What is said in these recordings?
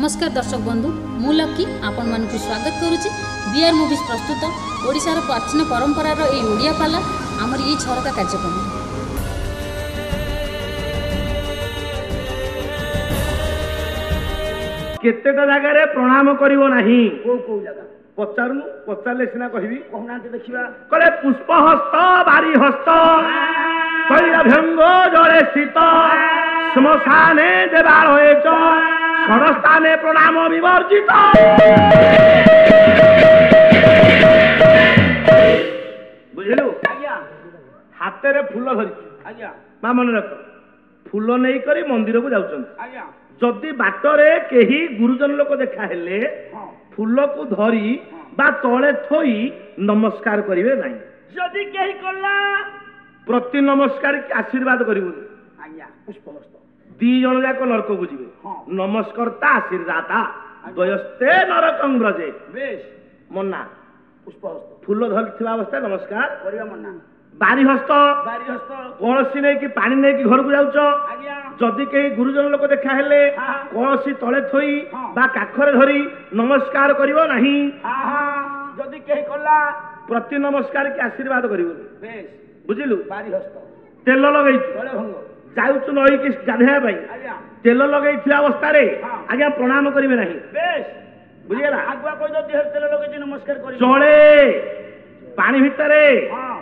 नमस्कार दर्शक बंधु मु लकी आपण मान स्वागत करुच्ची बीआर मूवीज प्रस्तुत ओडिशार प्राचीन परंपरार ए ओडिया पाला आमर ये झरका कार्यक्रम केतेटा जगार प्रणाम करिवो नाही को को जगह पचारनु पचारले सिना कहिबी कहना देखिबा कले पुष्पहस्त बारी हस्त तैलभ्यंग जले स्थित श्मशाने देवाल होएच षडस्थाने प्रणाम विवर्जित बुझिलु आज्ञा हाथ रे फूल धरि आज्ञा मा मन रख फूल नै करी मंदिर को जाउछन आज्ञा जदि बाटरे केही गुरुजन लोक देखा हेले फूल को धरी बा तले थोई नमस्कार करिवे नाही जदि केही करला प्रति नमस्कार के आशीर्वाद करिवो आज्ञा पुष्पहस्त दी जन जाक नरक को जिवे नमस्कारता आशीर्वादा द्वयस्ते नरकं ब्रजे बेश मन्ना पुष्पहस्त फूल धरथिबा अवस्था नमस्कार करिवा मन्ना बारी हस्त कौनसी नहीं कि पानी नहीं कि घर को जाऊच जदि कहीं गुरुजन लोक देखा हेले कौनसी तले थोई बा काखरे धरी नमस्कार करिवो नहीं जदि कहीं कला प्रति नमस्कार के आशीर्वाद करिवो बेश बुझिलु बारी हस्त तेल लगई तले भंग जाउच नई कि गाधेया भाई तेल लगई थिया अवस्था रे आज्ञा प्रणाम करिवे नहीं बेश बुझिला आगुआ कोइ जो देह तेल लगई नमस्कार करिवो चले पानी भितरे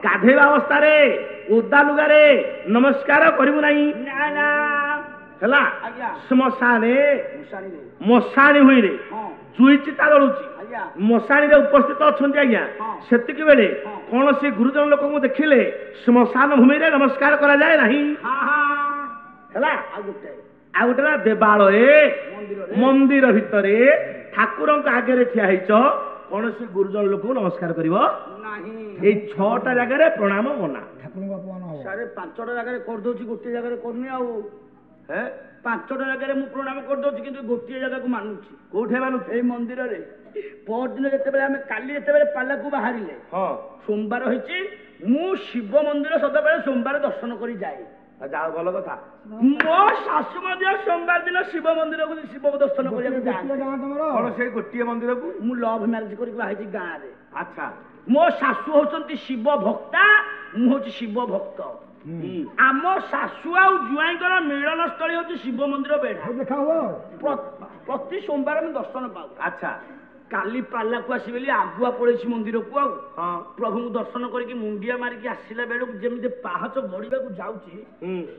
गाधेवा अवस्था रे ओदा लुगारे नमस्कार करिवु नाही ना ना हला श्मशाने मशाणी हुई रे जुई चिता जलुची मशाणी रे उपस्थित अछंती आज्ञा सेतिक बेले कोनसी गुरुजन लोक को देखिले श्मशान भूमि रे नमस्कार करा जाय नाही हला आ गुटे देवालय मंदिर भितरे ठाकुरंक आगे रे ठिया हैछ कोनसी गुरुजन लोक नमस्कार करिवो नहीं ए 6टा जगह रे प्रणाम मना ठाकुर बापू मानो सारे 5टा जगह रे कर दोची गोटे जगह रे करनी आ हे 5टा जगह रे मु प्रणाम कर दोची किंतु गोटे जगह को मानुची कोठे मानुची ए मंदिर रे पर दिन जेते बेले हमें काली जेते बेले पाला को बाहरिले हां सोमवार होईची मु शिव मंदिर सदा बेले सोमवार दर्शन करी जाए जाओ भलो कथा मो सासु मध्य सोमवार दिन शिव मंदिर को शिव दर्शन करिया जाए कोन से गोटे मंदिर को मु लव मैरिज करी बाहिची गां रे अच्छा मो सासु होचंती शिव भक्ता मु होची शिव भक्त आम सासु आ जुआईकर मिलन स्थली होची शिव मंदिर बेढा देखा हो प्रति सोमवार में दर्शन पाऊ अच्छा काली पाला को आसीबेली आगुआ पड़ेछि मंदिर को आ प्रभु को दर्शन करके मुंडिया मारी के आसीला बेलु जेमिते पाहच गड़ीबा को जाउची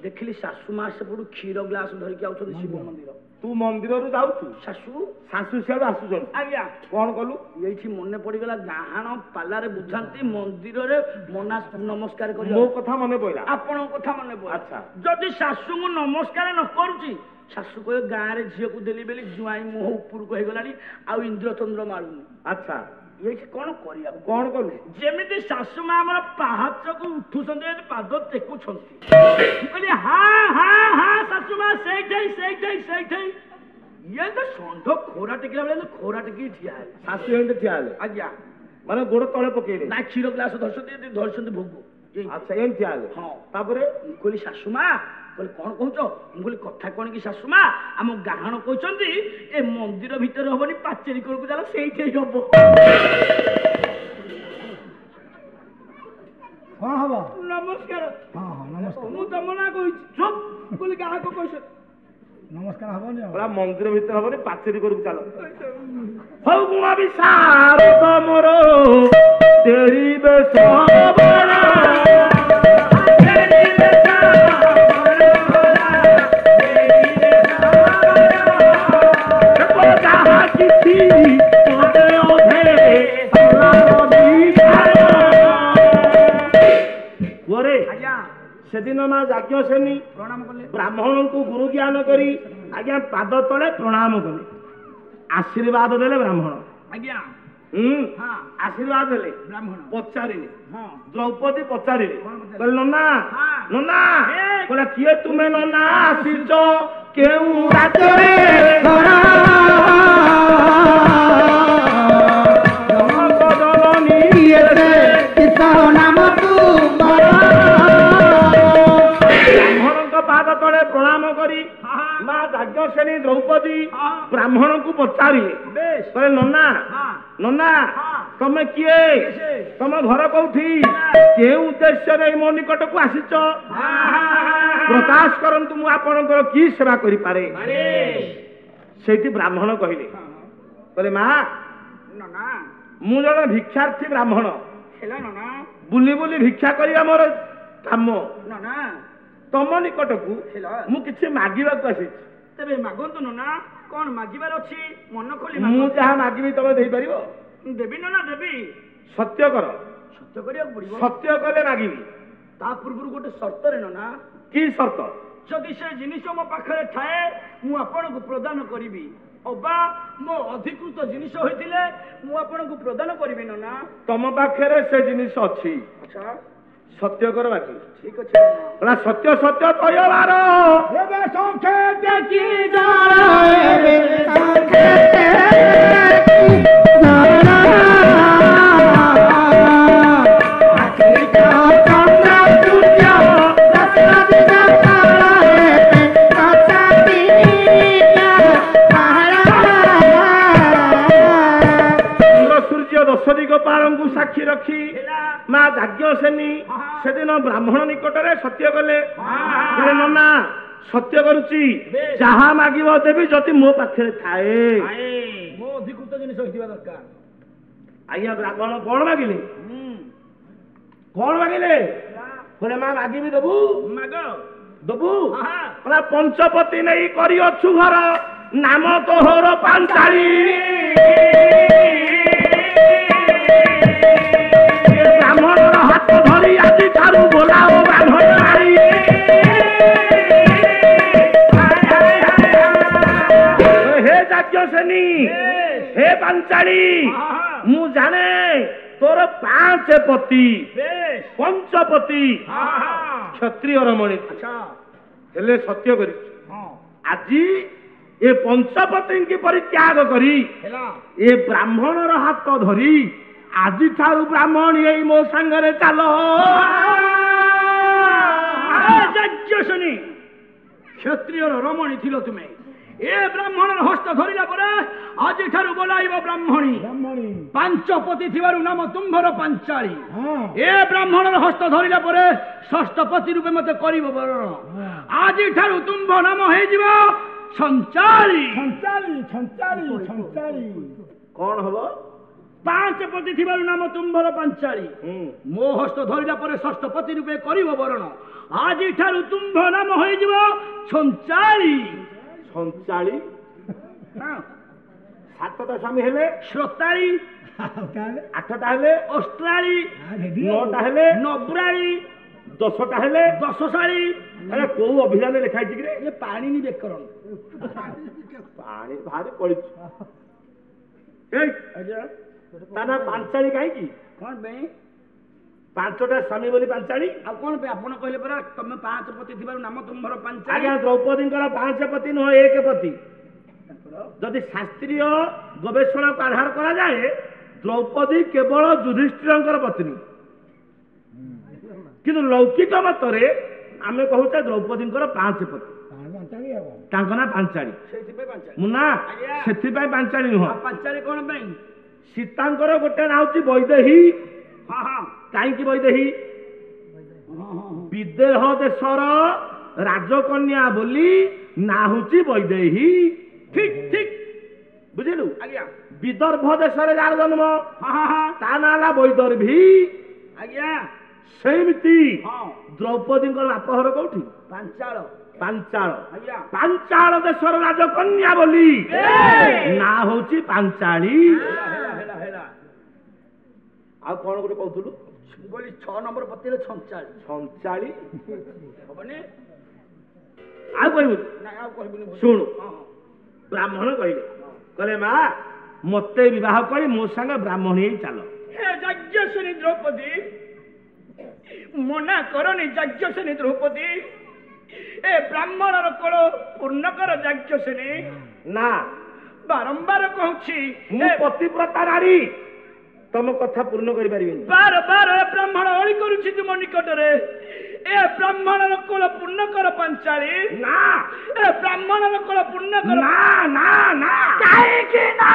देखली सासु मा से पडू क्षीर ग्लास धरि के आउछ शिव मंदिर तू मंदिर रु जाउछु सासु सासु सेड आसुछन आज्ञा कोन कलु एठी मने पड़ी गला गाहाण पाला रे बुझांती मंदिर रे मना नमस्कार करी मो कथा मने पइला आपन कथा मने पइला अच्छा जदी सासु को नमस्कार न करूची सासु को गाँ रे झील को देली बेली जुआई मुह ऊपर को हेगलानी आ इंद्रचंद्र मारुनी अच्छा ये कौन करिया कौन करू जेमिति सासु मा हमर पाहाच को उठुसंते पाद टेकुछंती कहली हां हां हां सासु मा सेठै ये तो संढ खोरा टेकिला बेले खोरा टेकी ठिया है सासु एंते ठिया है आज्ञा माने गोड़ तळे पकेले ना क्षीर ग्लास धरसंते भोग अच्छा एंते ठिया है हां तापरे कहली सासु मा कहले कौन कहूच मुझे कथा कौन कि सासु मा आम गाहण कहते ए मंदिर भितर हबनी पाचेरी को जाला सेठी हब कौन हबो नमस्कार हां हां नमस्कार मु तमना कहि चुप बोले गाह को कहछ नमस्कार हबनी पूरा मंदिर भितर हबनी पाचेरी को चलो हौ गुणा विसार तमरो तेरी बेसबरा सेदिन माँ जाज्ञ सेनी प्रणाम कले ब्राह्मण को गुरु ज्ञान करी आज्ञा पाद तले प्रणाम कले आशीर्वाद देले ब्राह्मण आज्ञा हां आशीर्वाद देले ब्राह्मण पचारिले हां द्रौपदी पचारिले कहले नन्ना नन्ना कहला किए तुमे नन्ना आसीचो केउ राज्य रे घरा नमकदलनी एते किसा नाम तू पाद तले प्रणाम करी माँ जाज्ञ ଯାଜ୍ଞସେନୀ ଦ୍ରୌପଦୀ ବ୍ରାହ୍ମଣଙ୍କୁ ପଚାରିଲେ କହିଲେ ନନା ନନା ତମେ କିଏ ତମ ଘର କୋଉଠି କେଉଁ ଉଦ୍ଦେଶ୍ୟରେ ମୋ ନିକଟକୁ ଆସିଛ ପ୍ରକାଶ କରନ୍ତୁ ମୁଁ ଆପଣଙ୍କର କି ସେବା କରିପାରେ ସେଇଠି ବ୍ରାହ୍ମଣ କହିଲେ କହିଲେ ମା ମୁଁ ଜଣେ ଭିକ୍ଷାର୍ଥୀ ବ୍ରାହ୍ମଣ ବୁଲି ବୁଲି ଭିକ୍ଷା କରିବା ମୋର କାମ ତମ ନିକଟକୁ ମୁଁ କିଛି ମାଗିବାକୁ ଆସିଛି ତେବେ ମାଗନ୍ତୁ ନନା କଣ ମାଗିବାର ଅଛି ମନ ଖୋଲି ମୁଁ ଯାହା ମାଗିବି ତମେ ଦେଇପାରିବ ଦେବି ନନା ଦେବି ସତ୍ୟ କର ସତ୍ୟ କରିବାକୁ ପଡିବ ସତ୍ୟ କଲେ ମାଗିବି ତା ପୂର୍ବରୁ ଗୋଟେ ସର୍ତ୍ତରେ ନନା କି ସର୍ତ୍ତ ଯଦି ସେ ଜିନିଷ ମୋ ପାଖରେ ଥାଏ ମୁଁ ଆପଣଙ୍କୁ ପ୍ରଦାନ କରିବି ଅବା ମୋ ଅଧିକୃତ ଜିନିଷ ହୋଇଥିଲେ ମୁଁ ଆପଣଙ୍କୁ ପ୍ରଦାନ କରିବି ନନା ତମ ପାଖରେ ସେ ଜିନିଷ ଅଛି ଆଚ୍ଛା ସତ୍ୟ କର ବାକି ଠିକ ଅଛି ନନା ସତ୍ୟ ସତ୍ୟ କହିବାର ଏବେ ସଂଖ୍ୟା ଦେଖି ଜଣା ଏବେ ସଂଖ୍ୟା ଦଶରୀ ଗୋପାଳଙ୍କୁ ସାକ୍ଷୀ ରଖି ମା ଯାଜ୍ଞସେନୀ ସେଦିନ ବ୍ରାହ୍ମଣ ନିକଟରେ ସତ୍ୟ କଲେ ନନା ସତ୍ୟ କରୁଛି ଯାହା ମାଗିବ ଦେବି ଯଦି ମୋ ପାଖରେ ଥାଏ ମୋ ଅଧିକୃତ ଜିନିଷ ହେଇଥିବା ଦରକାର ଆଜ୍ଞା ବ୍ରାହ୍ମଣ କଣ ମାଗିଲେ କଣ ମାଗିଲେ କହିଲେ ମା ମାଗିବି ଦେବୁ ମାଗ ଦେବୁ ପଞ୍ଚପତି ନେଇ କରିଅଛୁ ଘର ନାମ ତୋହର ପାଞ୍ଚାଳି ବ୍ରାହ୍ମଣର ହାତ ଧରି ଆଜି ଠାରୁ ବୋଲାଓ ବ୍ରାହ୍ମଣ ମାରି ହେ ଯାଜ୍ଞସେନୀ ହେ ପାଞ୍ଚାଳି ମୁଁ ଜାଣେ ତୋର 5 ପତି ପଞ୍ଚପତି କ୍ଷତ୍ରିୟର ମଣି ହେଲେ ସତ୍ୟ କରିଛୁ ଆଜି ଏ ପଞ୍ଚପତିଙ୍କୁ ପରିତ୍ୟାଗ କରି ଏ ବ୍ରାହ୍ମଣର ହାତ ଧରି ଆଜିଠାରୁ ବ୍ରାହ୍ମଣୀ ଏଇ ମୋ ସାଙ୍ଗରେ ଚାଲ ଯାଜ୍ଞସେନୀ କ୍ଷତ୍ରିୟର ରମଣୀ ଥିଲ ତୁମେ ଏ ବ୍ରାହ୍ମଣର ହସ୍ତ ଧରିଲା ପରେ ଆଜିଠାରୁ ବୋଲାଇବ ବ୍ରାହ୍ମଣୀ 5 ପତି ଥିବାରୁ ନାମ ତୁମ୍ଭର ପାଞ୍ଚାଳି ଏ ବ୍ରାହ୍ମଣର ହସ୍ତ ଧରିଲା ପରେ ଷଷ୍ଠ ପତି ରୂପେ ମତେ କରିବ ବରଣ ଆଜିଠାରୁ ତୁମ୍ଭ ନାମ ହେଇଯିବ ଛଞ୍ଚାଳି କଣ ହବ 5 ପତି ଥିବାରୁ ନାମ ତୁମ୍ଭର ପାଞ୍ଚାଳି ମୋ ହସ୍ତ ଧରିଲା ପରେ ଷଷ୍ଠ ପତି ରୂପେ କରିବ ବରଣ ଆଜିଠାରୁ ତୁମ୍ଭ ନାମ ହୋଇଯିବ ଛଞ୍ଚାଳି ସଞ୍ଚାଳି 7ଟା ସ୍ୱାମୀ ହେଲେ ଶ୍ରୋତାଳି 8ଟା ହେଲେ ଅଷ୍ଟ୍ରାଳି 9ଟା ହେଲେ ନବ୍ରାଳି 10ଟା ହେଲେ ଦଶଶାଳି କୋଉ ଅଭିଧାନ ଲେଖା ହେଇଛି କି ଏ ପାଣିନି ବ୍ୟାକରଣ ପାଣି ଭାରି ପଡିଛି ତା ନା ପାଞ୍ଚାଳି କାହିଁକି କଣ ପାଇଁ 5ଟା ସ୍ୱାମୀ ବୋଲି ପାଞ୍ଚାଳି ଆଉ କଣ ପାଇଁ ଆପଣ କହିଲେ ପରା ତମେ 5 ପତି ଥିବାରୁ ନାମ ତୁମ୍ଭର ପାଞ୍ଚାଳି ଆଜ୍ଞା ଦ୍ରୌପଦୀଙ୍କର 5 ପତି ନୁହଁ 1 ପତି ଯଦି ଶାସ୍ତ୍ରୀୟ ଗବେଷଣାକୁ ଆଧାର କରାଯାଏ ଦ୍ରୌପଦୀ କେବଳ ଯୁଧିଷ୍ଠିରଙ୍କର ପତ୍ନୀ କିନ୍ତୁ ଲୌକିକ ମତରେ ଆମେ କହୁଛେ ଦ୍ରୌପଦୀଙ୍କର 5 ପତି ତାଙ୍କ ନାଁ ପାଞ୍ଚାଳି ମୁନା ସେଥିପାଇଁ ପାଞ୍ଚାଳି ନୁହଁ ପାଞ୍ଚାଳି କଣ ପାଇଁ ସୀତାଙ୍କର ଗୋଟେ ନାଁ ହଉଛି ବୈଦେହୀ କାହିଁକି ବୈଦେହୀ ବିଦେହ ଦେଶର ରାଜକନ୍ୟା ବୋଲି ନାଁ ହଉଛି ବୈଦେହୀ ଠିକ ଠିକ ବୁଝିଲୁ ଆଜ୍ଞା ବିଦର୍ଭ ଦେଶରେ ଯାହାର ଜନ୍ମ ତା ନାଁ ହେଲା ବୈଦର୍ଭୀ ଆଜ୍ଞା ସେମିତି ଦ୍ରୌପଦୀଙ୍କର ବାପଘର କୋଉଠି ପାଞ୍ଚାଳ ପାଞ୍ଚାଳ ଦେଶର ରାଜକନ୍ୟା ବୋଲି ନାଁ ହଉଛି ପାଞ୍ଚାଳି ଆଉ କଣ ଗୋଟେ କହୁଥିଲୁ 6 ନମ୍ବର ପତିରେ ଛଞ୍ଚାଳି ହବନି ଆଉ କହିବୁ ଆଉ କହିବୁନି ଶୁଣୁ ବ୍ରାହ୍ମଣ କହିଲେ ମା ମତେ ବିବାହ କରି ମୋ ସାଙ୍ଗେ ବ୍ରାହ୍ମଣୀ ହେଇ ଚାଲ ହେ ଯାଜ୍ଞସେନୀ ଦ୍ରୌପଦୀ ମନା କରନି ଯାଜ୍ଞସେନୀ ଦ୍ରୌପଦୀ ଏ ବ୍ରାହ୍ମଣର କୋଳ ପୂର୍ଣ୍ଣ କର ଯାଜ୍ଞସେନୀ ନା ବାରମ୍ବାର କହୁଛି ମୁଁ ପତିବ୍ରତା ନାରୀ ତମ କଥା ପୂର୍ଣ୍ଣ କରିପାରିବିନି ବାର ବାର ଏ ବ୍ରାହ୍ମଣ ଅଳି କରୁଛି ତୁମ ନିକଟରେ ଏ ବ୍ରାହ୍ମଣର କୋଳ ପୂର୍ଣ୍ଣ କର ପାଞ୍ଚାଳି। ନା ଏ ବ୍ରାହ୍ମଣର କୋଳ ପୂର୍ଣ୍ଣ କର। ନା ନା ନା କାହିଁକି ନା?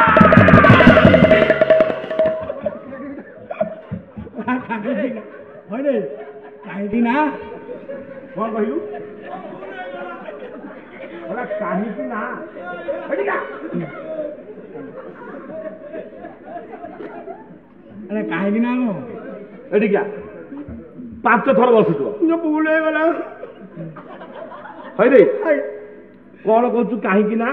କାହିଁକି ନା କଣ କହିଲୁ? କାହିଁକି ନା କାହିଁକି ନା ଏଠିକା 5 ଥର ବସୁଥିବ। ଭୁଲ ହେଇଗଲା। ହଇରେ କଣ କହୁଛୁ କାହିଁକି ନା?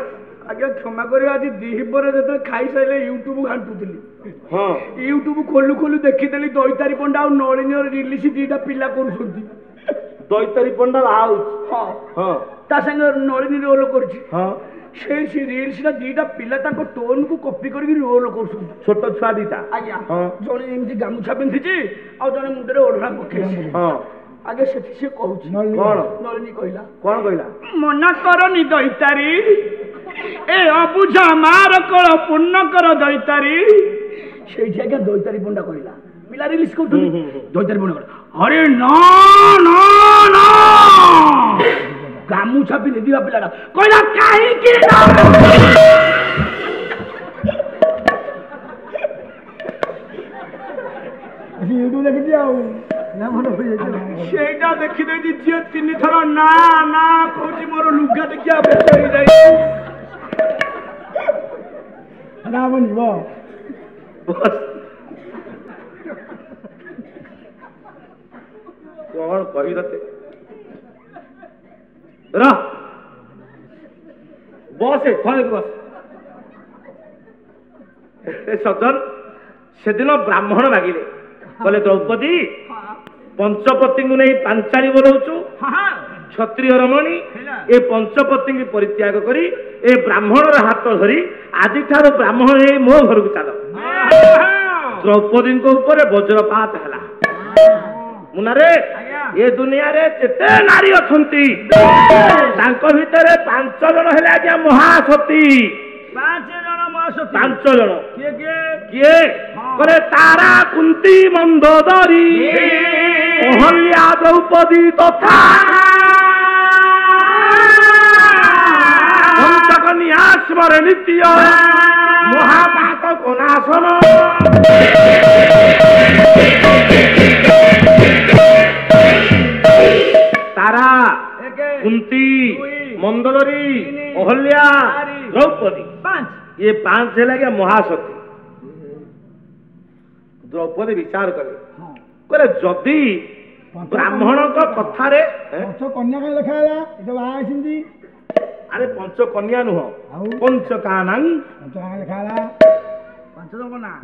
ଆଜ୍ଞା କ୍ଷମା କରିବେ, ଆଜି ଦିହିପରେ ଯେତେବେଳେ ଖାଇସାରିଲେ ୟୁଟ୍ୟୁବ ଘାଣ୍ଟୁଥିଲି। ହଁ ୟୁଟ୍ୟୁବ ଖୋଲୁ ଖୋଲୁ ଦେଖିଦେଲି ଦୈତାରୀ ପଣ୍ଡା ଆଉ ନଳିନୀର ରିଲିଜ ଦିଟା ପିଲା କରୁଛନ୍ତି। ଦୈତାରୀ ପଣ୍ଡା ବାହା ହଁ ହଁ ତା ସାଙ୍ଗେ ନଳିନୀ ରୋଲ କରୁଛି। ହଁ ସେଇ ରିଲ୍ସଟା ଦିଟା ପିଲା ତାଙ୍କ ଟୋନକୁ କପି କରିକି ରୋଲ କରୁଛନ୍ତି। ଛୋଟ ଛୁଆ ଦିଟା। ଆଜ୍ଞା ହଁ ଜଣେ ଏମିତି ଗାମୁଛା ପିନ୍ଧିଛି ଆଉ ଜଣେ ମୁଣ୍ଡରେ ଓଢଣା ପକେଇଛି। ହଁ ଆଜ୍ଞା ସେଠି ସେ କହୁଛି କଣ ନଳିନୀ କହିଲା କଣ କହିଲା? ମନା କରନି ଦୈତାରୀ, ଏ ଅବୁଝା ମାର କଳ ପୂର୍ଣ୍ଣ କର ଦୈତାରୀ। ସେଇଠି ଆଜ୍ଞା ଦୈତାରୀ ପଣ୍ଡା କହିଲା, ପିଲା ରିଲିଜ କରୁଛନ୍ତି। ଦୈତାରୀ ପଣ୍ଡା କହିଲା ଆରେ ନା ନା ନା, ଗାମୁଛା ପିନ୍ଧିଥିବା ପିଲାଟା କହିଲା କାହିଁକି ନା? ୟୁଟ୍ୟୁବ ଦେଖିଛି ଆଉ ସେଇଟା ଦେଖିଦେଇଛି ଝିଅ 3 ଥର ନା ନା କହୁଛି, ମୋର ଲୁଗା ଦେଖିଆ ବେଶ ହେଇଯାଇଛି। ହବନି ବ କଣ କହିବି ତତେ? ରହ ବସ ଥରେ ବସ। ସଜନ ସେଦିନ ବ୍ରାହ୍ମଣ ମାଗିଲେ, କହିଲେ ଦ୍ରୌପଦୀ ପଞ୍ଚପତିଙ୍କୁ ନେଇ ପାଞ୍ଚାଳି ବୋଲଉଛୁ, କ୍ଷତ୍ରିୟ ରମଣୀ ଏ ପଞ୍ଚପତିଙ୍କୁ ପରିତ୍ୟାଗ କରି ଏ ବ୍ରାହ୍ମଣର ହାତ ଧରି ଆଜିଠାରୁ ବ୍ରାହ୍ମଣ ହେଇ ମୋ ଘରକୁ ଚାଲ। ଦ୍ରୌପଦୀଙ୍କ ଉପରେ ବଜ୍ରପାତ ହେଲା। ମୁନାରେ ଏ ଦୁନିଆରେ ଯେତେ ନାରୀ ଅଛନ୍ତି ତାଙ୍କ ଭିତରେ 5 ଜଣ ହେଲେ ଆଜ୍ଞା ମହାସତୀ। 5 ଜଣ କିଏ? କହିଲେ ତାରା, କୁନ୍ତୀ, ମନ୍ଦୋଦରୀ, ଅହଲ୍ୟା, ଦ୍ରୌପଦୀ ତଥା ପଞ୍ଚକନ୍ୟା ସ୍ମରେ ନିତ୍ୟ ମହାପାତ କୋନାଶନ। ତାରା, କୁନ୍ତୀ, ମନ୍ଦୋଦରୀ, ଅହଲ୍ୟା, ଦ୍ରୌପଦୀ, ये 5 ହେଲେ ଆଜ୍ଞା ମହାସତୀ। ଦ୍ରୌପଦୀ ବିଚାର କଲେ, କହିଲେ ଯଦି ବ୍ରାହ୍ମଣଙ୍କ କଥାରେ କନ୍ୟା କାହିଁ ଲେଖା ହେଲା? ଏଟା ବାହା ହେଇଛନ୍ତି। ଆରେ ପଞ୍ଚକନ୍ୟା ନୁହଁ, ପଞ୍ଚକାନାଂ ଲେଖା ହେଲା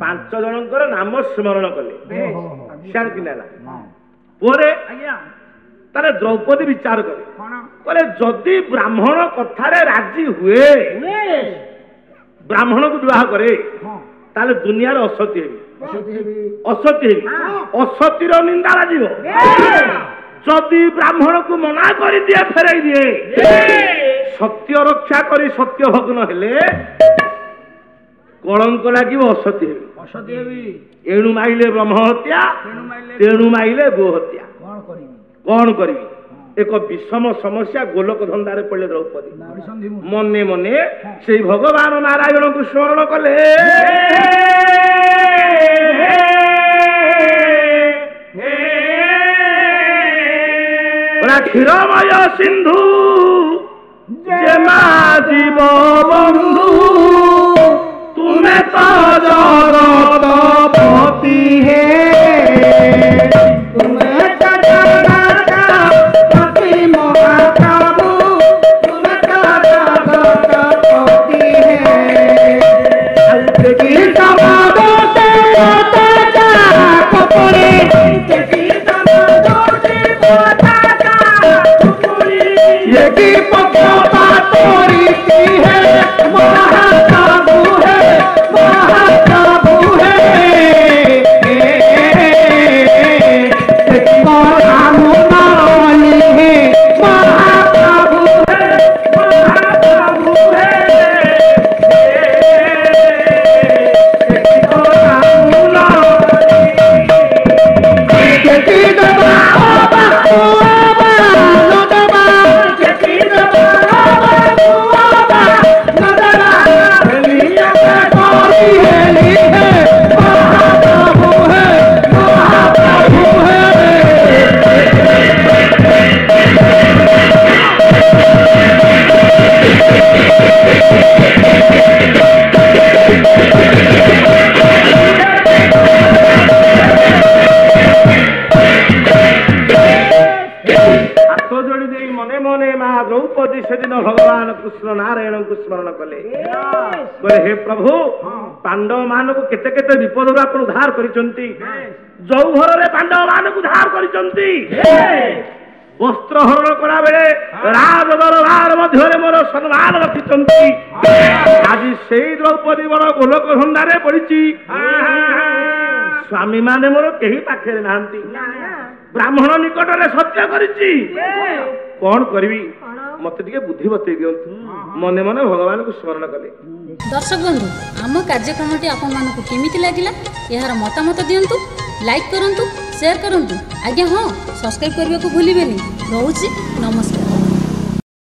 5 ଜଣଙ୍କର ନାମ ସ୍ମରଣ କଲେ। ସିଆଡେ କିନା ହେଲା ପରେ ତାହେଲେ ଦ୍ରୌପଦୀ ବିଚାର କଲେ, କହିଲେ ଯଦି ବ୍ରାହ୍ମଣ କଥାରେ ରାଜି ହୁଏ, ବ୍ରାହ୍ମଣକୁ ବିବାହ କରେ, ତାହେଲେ ଦୁନିଆରେ ଅସତୀ ହେବି, ଅସତୀ ହେବି, ଅସତୀର ନିନ୍ଦା ଲାଗିବ। ଯଦି ବ୍ରାହ୍ମଣକୁ ମନା କରିଦିଏ, ଫେରାଇ ଦିଏ, ସତ୍ୟ ରକ୍ଷା କରି ସତ୍ୟ ଭଗ୍ନ ହେଲେ କଳଙ୍କ ଲାଗିବ, ଅସତୀ ହେବି। ଏଣୁ ମାଇଲେ ବ୍ରହ୍ମ ହତ୍ୟା, ତେଣୁ ମାଇଲେ ଗୋ ହତ୍ୟା। କଣ କରିବି? ଏକ ବିଷମ ସମସ୍ୟା ଗୋଲକ ଧନ୍ଦାରେ ପଡିଲେ ଦ୍ରୌପଦୀ। ମନେ ମନେ ସେଇ ଭଗବାନ ନାରାୟଣଙ୍କୁ ସ୍ମରଣ କଲେ। କ୍ଷୀରମୟ ସିନ୍ଧୁ ଯେମା ଜୀବ ବନ୍ଧୁ, ତୁମେ ତ ଜଗତପତି ହେ, ତୁମେ ତ ଜଗତପତି ମହାପ୍ରଭୁ, ତୁମେ ତ ଜଗତପତି ହେ। द्रौपदी सेदिन भगवान कृष्ण नारायण को स्मरण कले बोले हे प्रभु पांडव मान को केते केते विपद आपण उद्धार करिसंती जो घर रे पांडव मान को उद्धार करिसंती वस्त्र हरण करा बेले राज दरबार मध्य मोर सम्मान रखिसंती आज सेई द्रौपदी बर गोलक धंदारे पड़िची स्वामी माने मोर केही पाखरे नांती ब्राह्मण निकट रे सत्य करिची कौन करबी मते टिके बुद्धि बतै दियंतु मने मने भगवान को स्मरण कले दर्शक बंधु आम कार्यक्रमटी आपण मानकु केमिति लागिला यार मतामत दियंतु लाइक करंतु शेयर करंतु आज्ञा हाँ सब्सक्राइब करबा को भूलिबेनी रहउची नमस्कार।